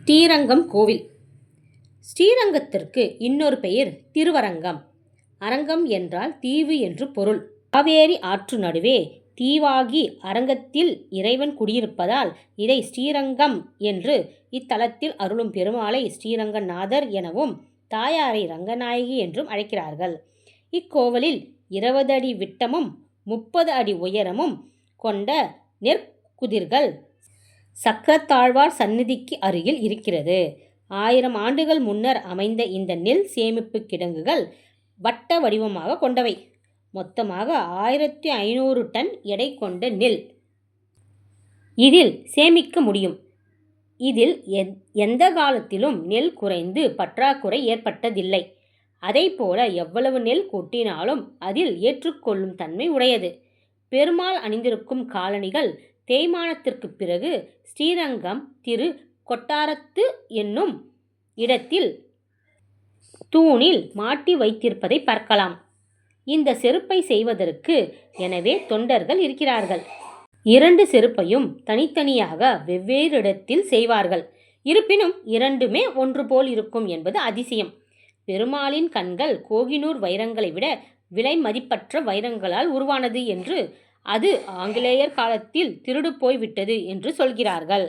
ஸ்ரீரங்கம் கோவில். ஸ்ரீரங்கத்திற்கு இன்னொரு பெயர் திருவரங்கம். அரங்கம் என்றால் தீவு என்று பொருள். காவேரி ஆற்று நடுவே தீவாகி அரங்கத்தில் இறைவன் குடியிருப்பதால் இதை ஸ்ரீரங்கம் என்று, இத்தலத்தில் அருளும் பெருமாளை ஸ்ரீரங்கநாதர் எனவும் தாயாரை ரங்கநாயகி என்றும் அழைக்கிறார்கள். இக்கோவிலில் 20 அடி விட்டமும் 30 அடி உயரமும் கொண்ட நெற்குதிர்கள் சக்கரத்தாழ்வார் சந்நிதிக்கு அருகில் இருக்கிறது. 1000 ஆண்டுகள் முன்னர் அமைந்த இந்த நெல் சேமிப்பு கிடங்குகள் வட்ட வடிவமாக கொண்டவை. மொத்தமாக 1500 டன் எடை கொண்ட நெல் இதில் சேமிக்க முடியும். இதில் எந்த காலத்திலும் நெல் குறைந்து பற்றாக்குறை ஏற்பட்டதில்லை. அதைப்போல எவ்வளவு நெல் கொட்டினாலும் அதில் ஏற்றுக்கொள்ளும் தன்மை உடையது. பெருமாள் அணிந்திருக்கும் காலணிகள் தேய்மானத்திற்கு பிறகு ஸ்ரீரங்கம் திரு கொட்டாரத்து என்னும் இடத்தில் தூணில் மாட்டி வைத்திருப்பதை பார்க்கலாம். இந்த செருப்பை செய்வதற்கு எனவே தொண்டர்கள் இருக்கிறார்கள். 2 செருப்பையும் தனித்தனியாக வெவ்வேறு இடத்தில் செய்வார்கள். இருப்பினும் இரண்டுமே ஒன்று போல் இருக்கும் என்பது அதிசயம். பெருமாளின் கண்கள் கோகினூர் வைரங்களை விட விலை மதிப்பற்ற வைரங்களால் உருவானது என்று, அது ஆங்கிலேயர் காலத்தில் திருடு போய்விட்டது என்று சொல்கிறார்கள்.